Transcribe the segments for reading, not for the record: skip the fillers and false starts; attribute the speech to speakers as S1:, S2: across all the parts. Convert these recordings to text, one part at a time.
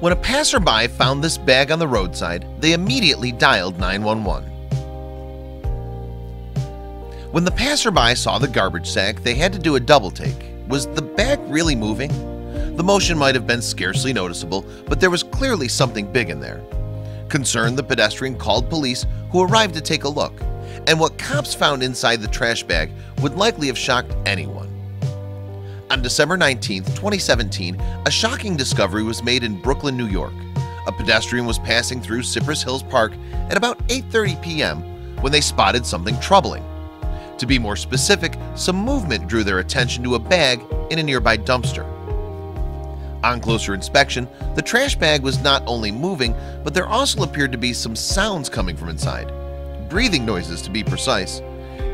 S1: When a passerby found this bag on the roadside, they immediately dialed 911. When the passerby saw the garbage sack, they had to do a double take. Was the bag really moving? The motion might have been scarcely noticeable, but there was clearly something big in there. Concerned, the pedestrian called police, who arrived to take a look, and what cops found inside the trash bag would likely have shocked anyone. On December 19, 2017, a shocking discovery was made in Brooklyn, New York. A pedestrian was passing through Cypress Hills Park at about 8:30 p.m. when they spotted something troubling. To be more specific, some movement drew their attention to a bag in a nearby dumpster. On closer inspection, the trash bag was not only moving, but there also appeared to be some sounds coming from inside. Breathing noises, to be precise.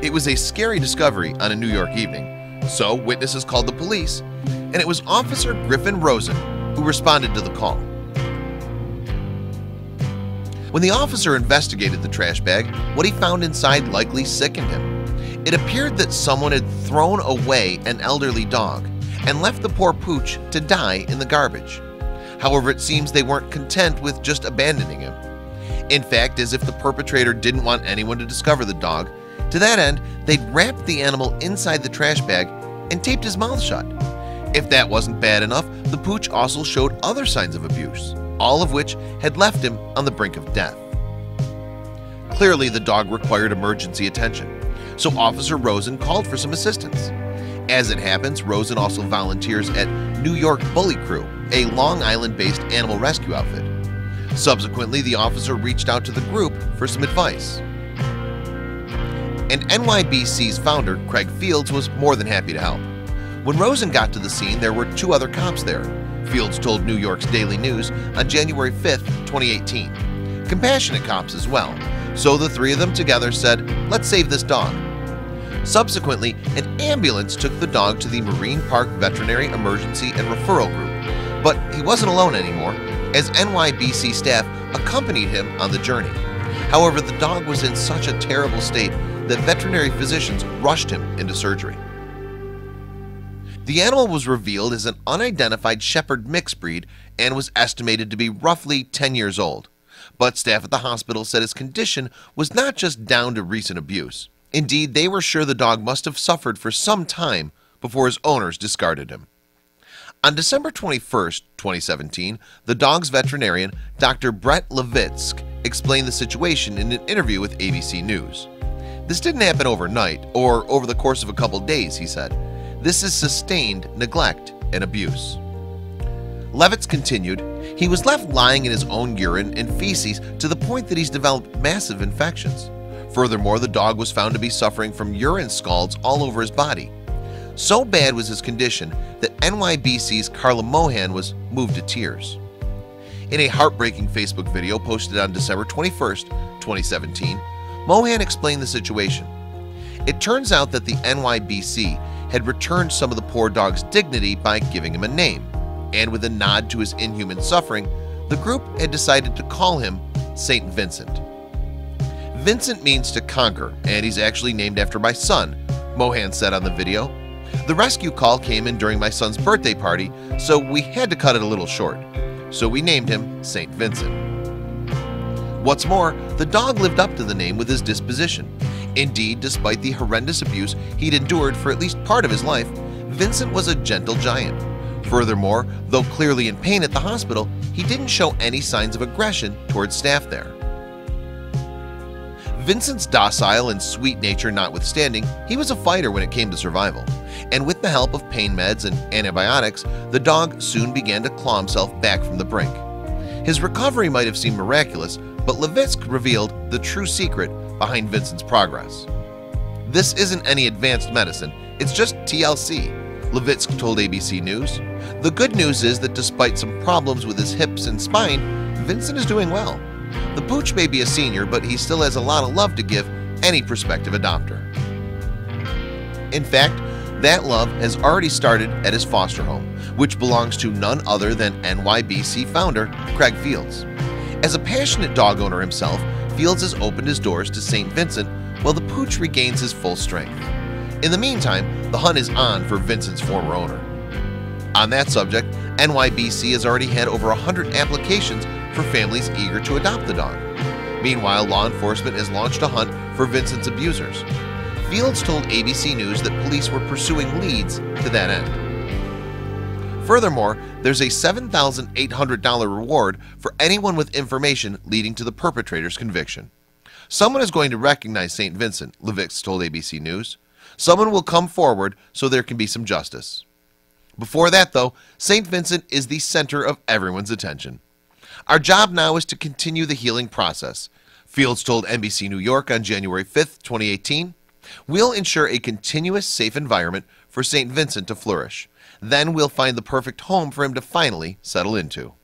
S1: It was a scary discovery on a New York evening. So witnesses called the police, and it was Officer Griffin Rosen who responded to the call. When the officer investigated the trash bag, what he found inside likely sickened him. It appeared that someone had thrown away an elderly dog and left the poor pooch to die in the garbage. However, it seems they weren't content with just abandoning him. In fact, as if the perpetrator didn't want anyone to discover the dog, to that end, they'd wrapped the animal inside the trash bag and taped his mouth shut. If that wasn't bad enough, the pooch also showed other signs of abuse, all of which had left him on the brink of death. Clearly, the dog required emergency attention, so Officer Rosen called for some assistance. As it happens, Rosen also volunteers at New York Bully Crew, a Long Island-based animal rescue outfit. Subsequently, the officer reached out to the group for some advice. And NYBC's founder, Craig Fields, was more than happy to help. When Rosen got to the scene, there were 2 other cops there. Fields told New York's Daily News on January 5, 2018. Compassionate cops as well, so the 3 of them together said, "Let's save this dog." Subsequently, an ambulance took the dog to the Marine Park Veterinary Emergency and Referral Group, but he wasn't alone anymore, as NYBC staff accompanied him on the journey. However, the dog was in such a terrible state that veterinary physicians rushed him into surgery. The animal was revealed as an unidentified shepherd mixed breed and was estimated to be roughly 10 years old. But staff at the hospital said his condition was not just down to recent abuse. Indeed, they were sure the dog must have suffered for some time before his owners discarded him. On December 21, 2017, the dog's veterinarian, Dr. Brett Levitsk, explained the situation in an interview with ABC News. "This didn't happen overnight or over the course of a couple days," he said. "This is sustained neglect and abuse." Levitz continued, "He was left lying in his own urine and feces to the point that he's developed massive infections. Furthermore, the dog was found to be suffering from urine scalds all over his body. So bad was his condition that NYBC's Carla Mohan was moved to tears." In a heartbreaking Facebook video posted on December 21, 2017, Mohan explained the situation. It turns out that the NYBC had returned some of the poor dog's dignity by giving him a name, and with a nod to his inhuman suffering, the group had decided to call him St. Vincent. Vincent means to conquer, and he's actually named after my son, Mohan said on the video. "The rescue call came in during my son's birthday party, so we had to cut it a little short. So we named him St. Vincent." What's more, the dog lived up to the name with his disposition. Indeed, despite the horrendous abuse he'd endured for at least part of his life, Vincent was a gentle giant. Furthermore, though clearly in pain at the hospital, he didn't show any signs of aggression towards staff there. Vincent's docile and sweet nature notwithstanding, he was a fighter when it came to survival. And with the help of pain meds and antibiotics, the dog soon began to claw himself back from the brink. His recovery might have seemed miraculous, but Levitsk revealed the true secret behind Vincent's progress. "This isn't any advanced medicine, it's just TLC," Levitsk told ABC News. "The good news is that despite some problems with his hips and spine, Vincent is doing well. The pooch may be a senior, but he still has a lot of love to give any prospective adopter." In fact, that love has already started at his foster home, which belongs to none other than NYBC founder Craig Fields. As a passionate dog owner himself, Fields has opened his doors to St. Vincent while the pooch regains his full strength. In the meantime, the hunt is on for Vincent's former owner. On that subject, NYBC has already had over 100 applications for families eager to adopt the dog. Meanwhile, law enforcement has launched a hunt for Vincent's abusers. Fields told ABC News that police were pursuing leads to that end. Furthermore, there's a $7,800 reward for anyone with information leading to the perpetrator's conviction. Someone is going to recognize St. Vincent, Levix told ABC News. Someone will come forward so there can be some justice. Before that, though, St. Vincent is the center of everyone's attention. Our job now is to continue the healing process, Fields told NBC New York on January 5, 2018. We'll ensure a continuous, safe environment for St. Vincent to flourish. Then we'll find the perfect home for him to finally settle into.